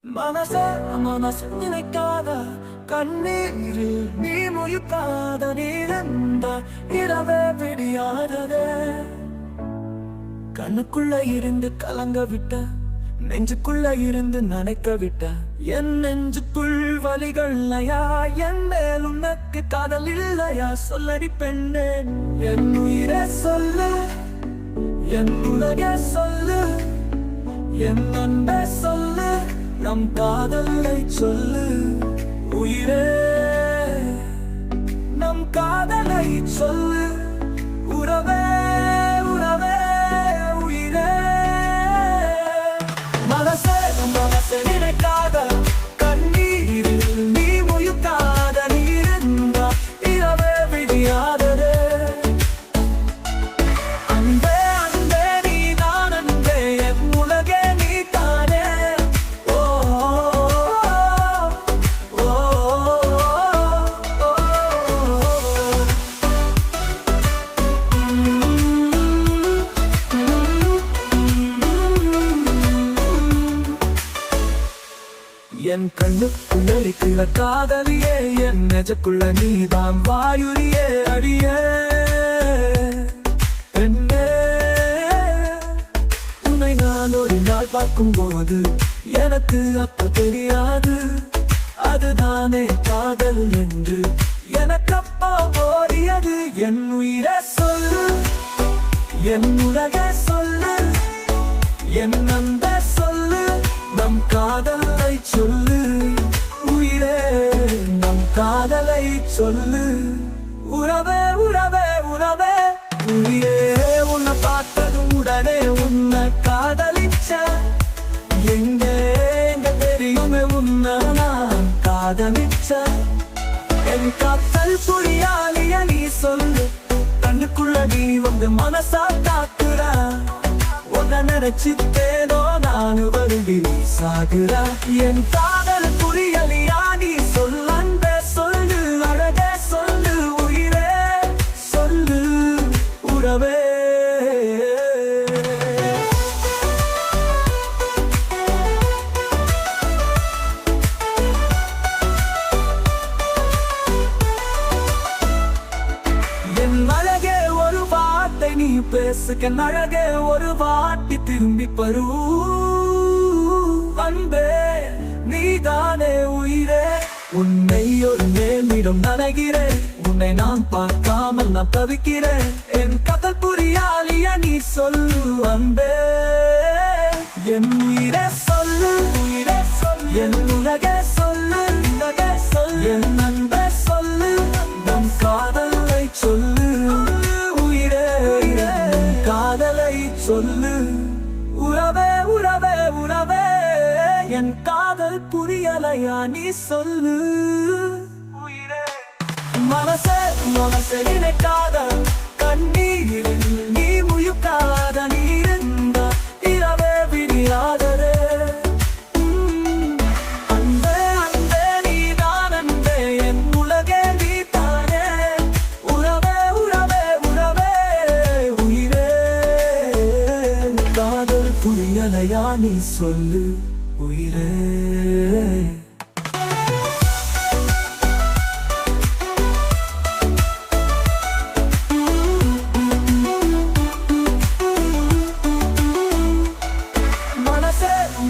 மனசே மனசு நினைக்காத கண்ணீரில் நீ முழுக்காத நீரந்த இரவே விடியாததே. கண்ணுக்குள்ள இருந்து கலங்க விட்ட, நெஞ்சுக்குள்ள இருந்து நினைக்க விட்ட, என் நெஞ்சுக்குள் வலிகள் இல்லையா? என் மேல் உனக்கு காதல் இல்லையா? சொல்லடி பெண்ணே, என் உயிரே சொல்லு, என் உலகே சொல்லு, என் அன்பே சொல்லு, நம் காதலை சொல்லு. உயிரே நம் காதலை சொல்லு. உறவே உறவே உயிரே. மனசே மனசே நினைக்காத கண்ணீரில் நீ முழுக்காத நீருந்தா இரவே விடியாததே. அன்பே அன்பே நீ தான் அன்பே, என் உலகே நீ தானே. ஓ ஓ என் கண்ணுக்குள்ள இருக்கிற காதலியே, என் நெஞ்சுக்குள்ள நீதான் வாயுரியே. அடியே பெண்ணே, உன்னை நான் ஒரு நாள் பார்க்கும் போது எனக்கு அப்ப தெரியாது அதுதானே காதல் என்று. எனக்கு அப்பா ஓடியது. என் உயிரை சொல்லு, என் உலகே சொல்லு, என் அன்பே சொல்லு, நம் காதலை சொல்லு. உயிரே நம் காதலை சொல்லு. உறவே உறவே உறவே உயிரே. உன்னை பார்த்தது உடனே உன்னை காதலிச்ச, எங்க எங்க தெரியுமே உன்னை நான் காதலிச்ச. என் காத்தல் புரியாலிய நீ சொல்லு. கண்ணுக்குள்ள நீ வந்து மனசா காக்குற, உன்னை நினைச்சிட்டேனோ நான் வருடி சாகுற. என் காதல் புரியலியா நீ சொல்லு. அன்பே சொல்லு, அழகே சொல்லு, உயிரே சொல்லு, உறவே. என் அழகே ஒரு வார்த்தை நீ பேசுக, அழகே ஒரு வாட்டி திரும்பி பரு. அன்பே நீதானே உயிரே. உன்னை ஒரு மேலிடம் நனைகிறேன், உன்னை நான் பார்க்காமல் நான் தவிக்கிறேன். என் கதல் புரியாலிய நீ சொல்லு. அன்பே என் உயிரே சொல்லு, உயிரே சொல்லு, என் உலகே சொல்லு, உலகே சொல்லு, என் அன்பே சொல்லு, நம் காதலை சொல்லு. உயிரே காதலை சொல்லு. உறவே உறவே உறவே. என் காதல் புரியலையா நீ சொல்லு. உயிரே மனசே மனசே நினைக்காத கண்ணீரில் நீ முழுக்காத நீருந்த இரவே விடியாததே. அன்பே அன்பே நீ தான் அன்பே, என் உலகே நீ தானே. உறவே உறவே உறவே உயிரே. காதல் புரியலையா நீ சொல்லு. உயிரே.